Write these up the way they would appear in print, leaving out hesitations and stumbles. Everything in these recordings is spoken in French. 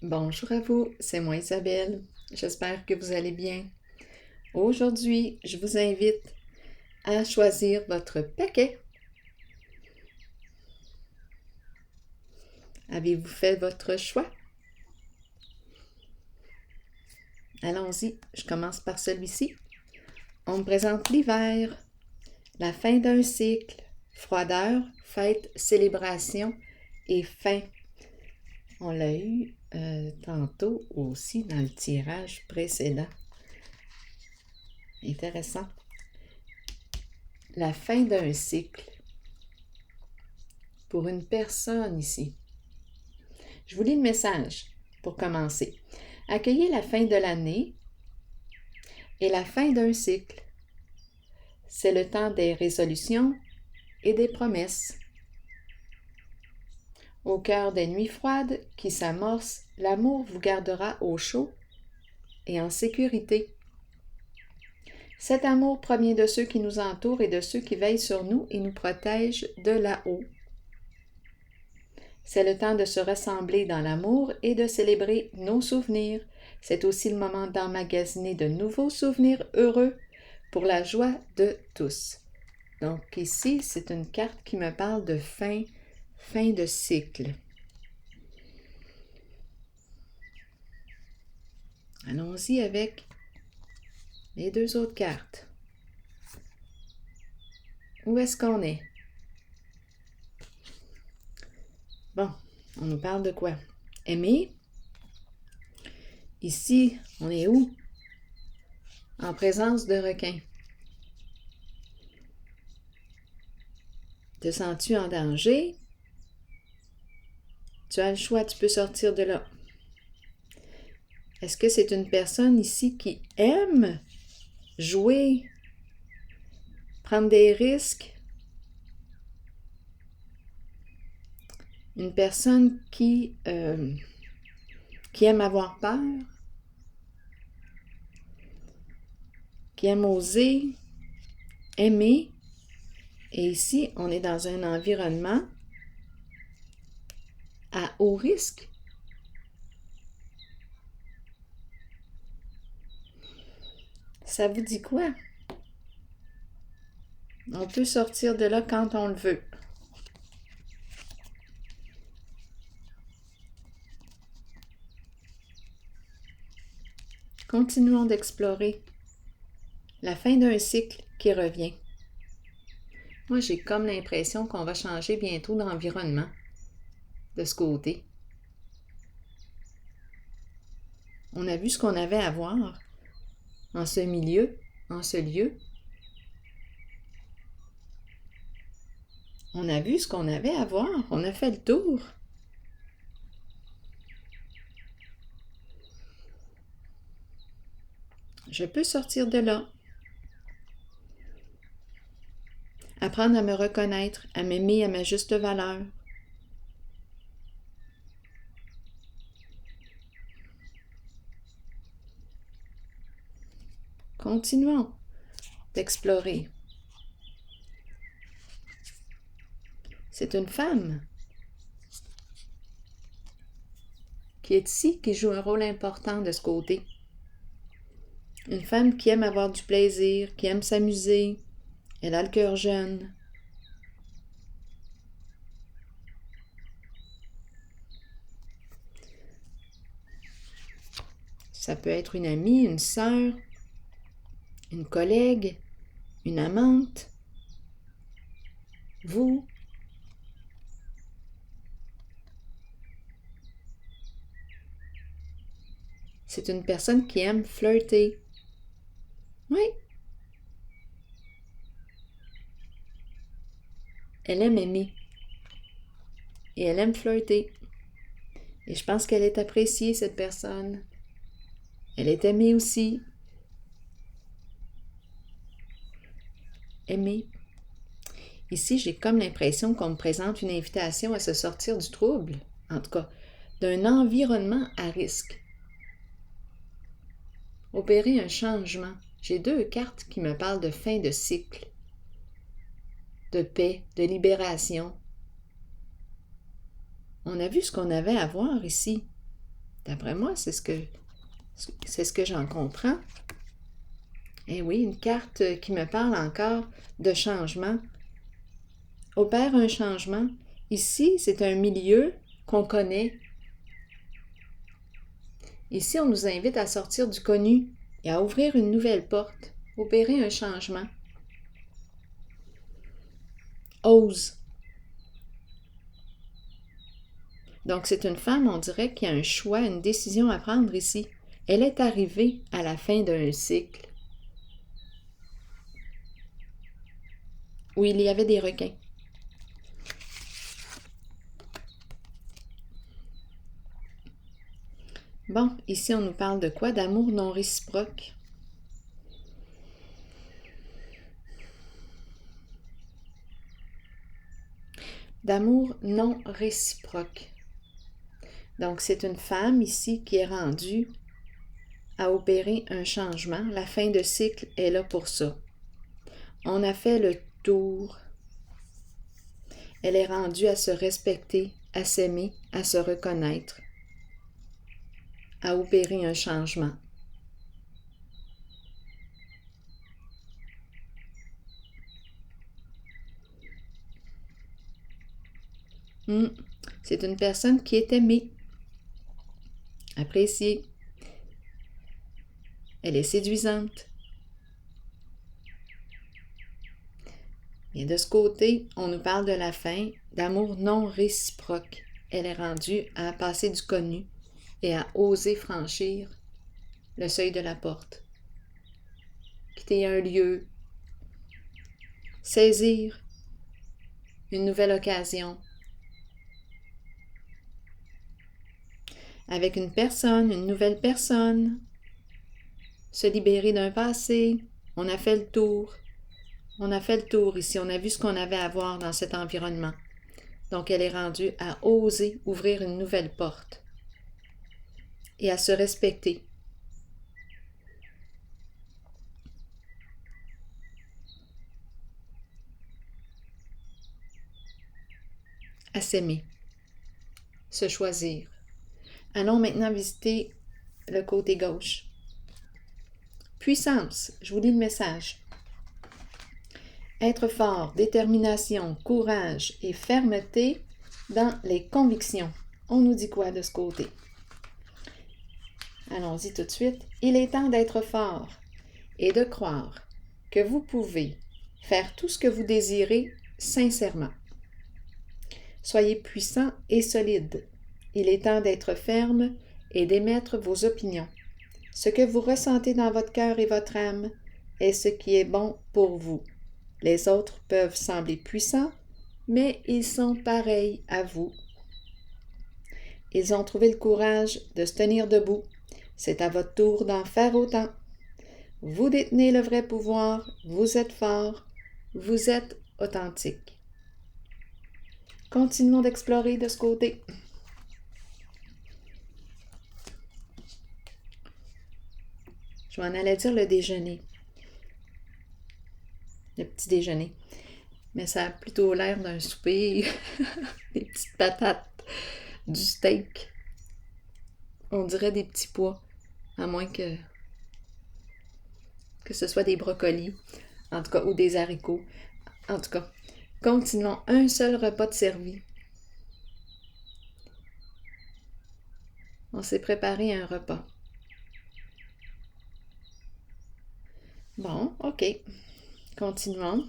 Bonjour à vous, c'est moi Isabelle. J'espère que vous allez bien. Aujourd'hui, je vous invite à choisir votre paquet. Avez-vous fait votre choix? Allons-y, je commence par celui-ci. On me présente l'hiver, la fin d'un cycle, froideur, fête, célébration et fin. On l'a eu tantôt aussi dans le tirage précédent. Intéressant. La fin d'un cycle. Pour une personne ici. Je vous lis le message pour commencer. Accueillez la fin de l'année et la fin d'un cycle. C'est le temps des résolutions et des promesses. Au cœur des nuits froides qui s'amorcent, l'amour vous gardera au chaud et en sécurité. Cet amour provient de ceux qui nous entourent et de ceux qui veillent sur nous et nous protègent de là-haut. C'est le temps de se rassembler dans l'amour et de célébrer nos souvenirs. C'est aussi le moment d'emmagasiner de nouveaux souvenirs heureux pour la joie de tous. Donc ici, c'est une carte qui me parle de fin de cycle. Allons-y avec les deux autres cartes. Où est-ce qu'on est? Bon, on nous parle de quoi? Aimer. Ici, on est où? En présence de requins. Te sens-tu en danger? Tu as le choix, tu peux sortir de là. Est-ce que c'est une personne ici qui aime jouer, prendre des risques? Une personne qui aime avoir peur, qui aime oser, aimer. Et ici, on est dans un environnement à haut risque. Ça vous dit quoi? On peut sortir de là quand on le veut. Continuons d'explorer la fin d'un cycle qui revient. Moi, j'ai comme l'impression qu'on va changer bientôt d'environnement de ce côté. On a vu ce qu'on avait à voir en ce milieu, en ce lieu. On a vu ce qu'on avait à voir. On a fait le tour. Je peux sortir de là. Apprendre à me reconnaître, à m'aimer à ma juste valeur. Continuons d'explorer. C'est une femme qui est ici, qui joue un rôle important de ce côté. Une femme qui aime avoir du plaisir, qui aime s'amuser. Elle a le cœur jeune. Ça peut être une amie, une sœur, une collègue, une amante, vous. C'est une personne qui aime flirter. Oui. Elle aime aimer. Et elle aime flirter. Et je pense qu'elle est appréciée, cette personne. Elle est aimée aussi. Aimée. Ici, j'ai comme l'impression qu'on me présente une invitation à se sortir du trouble, en tout cas, d'un environnement à risque. Opérer un changement. J'ai deux cartes qui me parlent de fin de cycle, de paix, de libération. On a vu ce qu'on avait à voir ici. D'après moi, c'est ce que j'en comprends. Eh oui, une carte qui me parle encore de changement. Opère un changement. Ici, c'est un milieu qu'on connaît. Ici, on nous invite à sortir du connu et à ouvrir une nouvelle porte, opérer un changement. Ose. Donc, c'est une femme, on dirait, qui a un choix, une décision à prendre ici. Elle est arrivée à la fin d'un cycle où il y avait des requins. Bon, ici, on nous parle de quoi? D'amour non réciproque. D'amour non réciproque. Donc, c'est une femme ici qui est rendue à opérer un changement. La fin de cycle est là pour ça. On a fait le tour. Elle est rendue à se respecter, à s'aimer, à se reconnaître, à opérer un changement. C'est une personne qui est aimée, appréciée. Elle est séduisante. Et de ce côté, on nous parle de la fin, d'amour non réciproque. Elle est rendue à passer du connu et à oser franchir le seuil de la porte. Quitter un lieu, saisir une nouvelle occasion. Avec une personne, une nouvelle personne, se libérer d'un passé. On a fait le tour. On a fait le tour ici. On a vu ce qu'on avait à voir dans cet environnement. Donc, elle est rendue à oser ouvrir une nouvelle porte et à se respecter. À s'aimer. Se choisir. Allons maintenant visiter le côté gauche. Puissance, je vous lis le message. Être fort, détermination, courage et fermeté dans les convictions. On nous dit quoi de ce côté? Allons-y tout de suite. Il est temps d'être fort et de croire que vous pouvez faire tout ce que vous désirez sincèrement. Soyez puissant et solide. Il est temps d'être ferme et d'émettre vos opinions. Ce que vous ressentez dans votre cœur et votre âme est ce qui est bon pour vous. Les autres peuvent sembler puissants, mais ils sont pareils à vous. Ils ont trouvé le courage de se tenir debout. C'est à votre tour d'en faire autant. Vous détenez le vrai pouvoir, vous êtes fort, vous êtes authentique. Continuons d'explorer de ce côté. Je m'en allais dire le déjeuner. Le petit déjeuner. Mais ça a plutôt l'air d'un souper, des petites patates, du steak. On dirait des petits pois, à moins que ce soit des brocolis, en tout cas, ou des haricots. En tout cas, continuons. Un seul repas de servi. On s'est préparé un repas. Bon, ok. Continuons.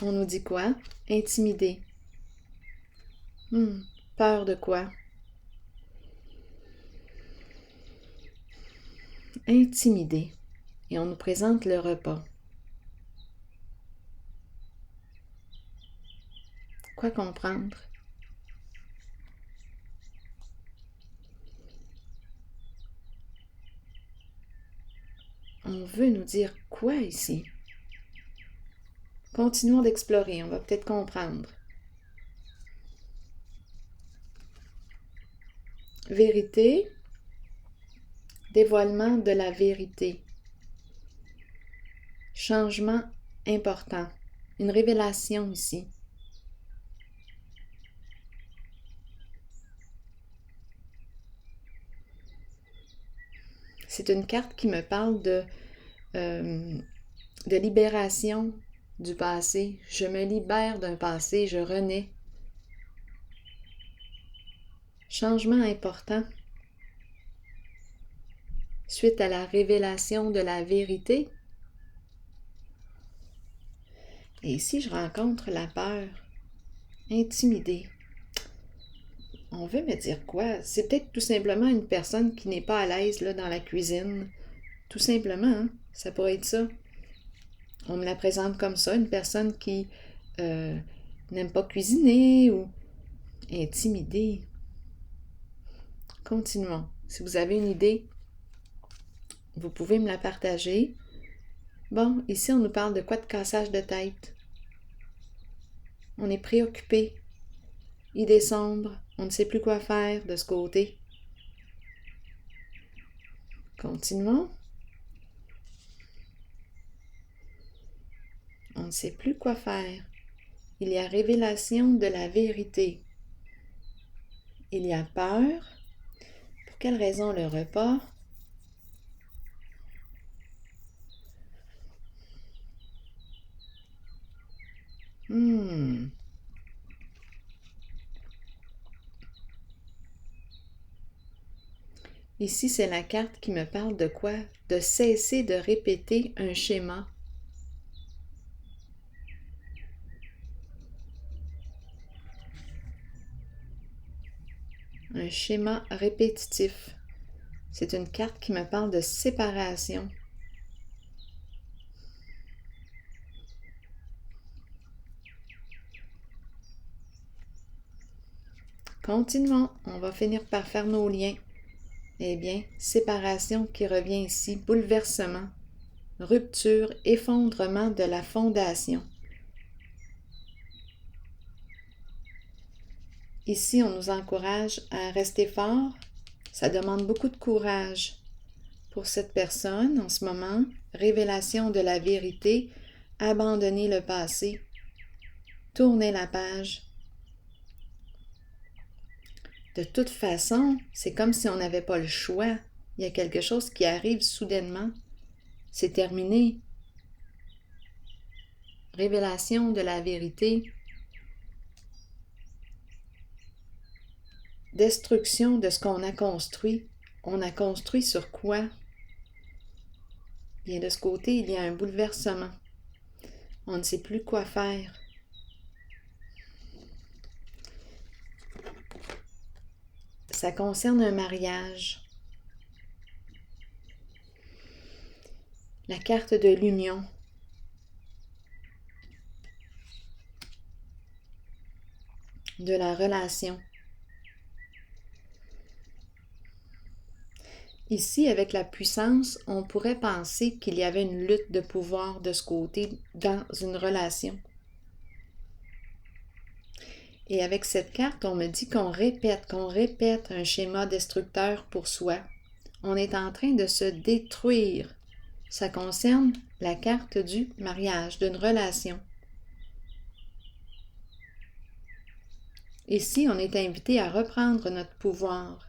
On nous dit quoi? Intimider. Peur de quoi? Intimider. Et on nous présente le repas. Quoi comprendre? On veut nous dire quoi ici? Continuons d'explorer, on va peut-être comprendre. Vérité, dévoilement de la vérité. Changement important, une révélation ici. C'est une carte qui me parle de libération du passé. Je me libère d'un passé, je renais. Changement important. Suite à la révélation de la vérité. Et ici, je rencontre la peur, intimidée. On veut me dire quoi? C'est peut-être tout simplement une personne qui n'est pas à l'aise là, dans la cuisine. Tout simplement, hein? Ça pourrait être ça. On me la présente comme ça, une personne qui n'aime pas cuisiner ou intimidée. Continuons. Si vous avez une idée, vous pouvez me la partager. Bon, ici, on nous parle de quoi? De cassage de tête. On est préoccupé. Idée sombre. On ne sait plus quoi faire de ce côté. Continuons. On ne sait plus quoi faire. Il y a révélation de la vérité. Il y a peur. Pour quelle raison le repas? Ici, c'est la carte qui me parle de quoi? De cesser de répéter un schéma. Un schéma répétitif. C'est une carte qui me parle de séparation. Continuons, on va finir par faire nos liens. Eh bien, séparation qui revient ici, bouleversement, rupture, effondrement de la fondation. Ici, on nous encourage à rester fort. Ça demande beaucoup de courage pour cette personne en ce moment. Révélation de la vérité, abandonner le passé, tourner la page. De toute façon, c'est comme si on n'avait pas le choix. Il y a quelque chose qui arrive soudainement. C'est terminé. Révélation de la vérité. Destruction de ce qu'on a construit. On a construit sur quoi? Bien de ce côté, il y a un bouleversement. On ne sait plus quoi faire. Ça concerne un mariage. La carte de l'union. De la relation. Ici, avec la puissance, on pourrait penser qu'il y avait une lutte de pouvoir de ce côté dans une relation. Et avec cette carte, on me dit qu'on répète un schéma destructeur pour soi. On est en train de se détruire. Ça concerne la carte du mariage, d'une relation. Ici, on est invité à reprendre notre pouvoir.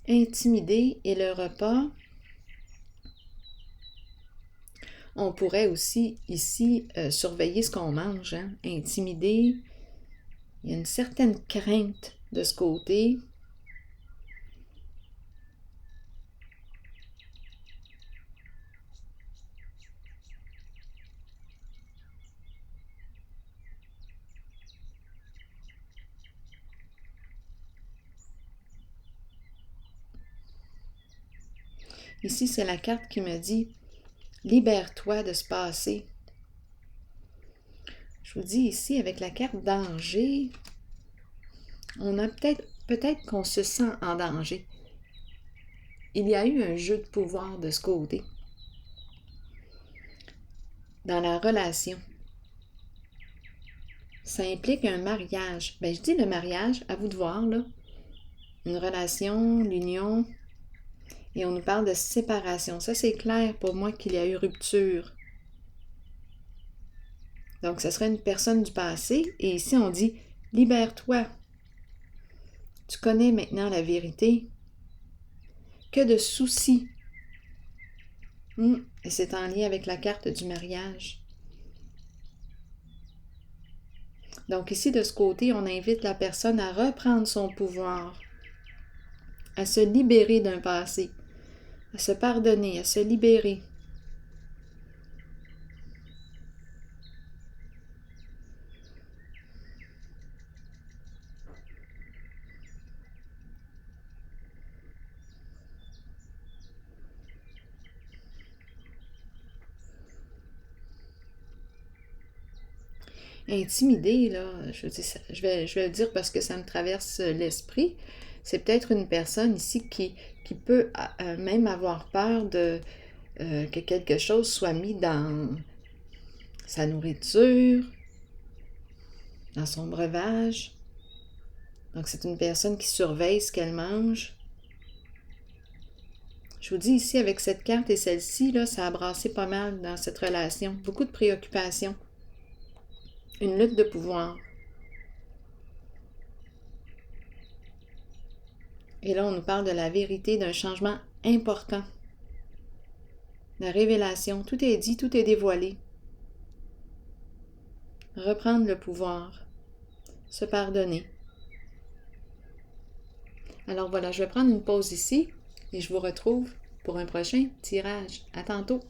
Intimider et le repas. On pourrait aussi ici surveiller ce qu'on mange, hein? Intimider. Il y a une certaine crainte de ce côté. Ici, c'est la carte qui me dit « Libère-toi de ce passé ». Je vous dis ici, avec la carte « Danger », on a peut-être qu'on se sent en danger. Il y a eu un jeu de pouvoir de ce côté. Dans la relation. Ça implique un mariage. Ben, je dis le mariage, à vous de voir, là. Une relation, l'union. Et on nous parle de séparation. Ça, c'est clair pour moi qu'il y a eu rupture. Donc, ce serait une personne du passé. Et ici, on dit « Libère-toi. Tu connais maintenant la vérité. Que de soucis. » Et c'est en lien avec la carte du mariage. Donc ici, de ce côté, on invite la personne à reprendre son pouvoir, à se libérer d'un passé, à se pardonner, à se libérer. Intimidé, là, je vais le dire parce que ça me traverse l'esprit. C'est peut-être une personne ici qui peut même avoir peur que quelque chose soit mis dans sa nourriture, dans son breuvage. Donc, c'est une personne qui surveille ce qu'elle mange. Je vous dis ici, avec cette carte et celle-ci, là, ça a brassé pas mal dans cette relation. Beaucoup de préoccupations. Une lutte de pouvoir. Et là, on nous parle de la vérité, d'un changement important. La révélation. Tout est dit, tout est dévoilé. Reprendre le pouvoir. Se pardonner. Alors voilà, je vais prendre une pause ici et je vous retrouve pour un prochain tirage. À tantôt!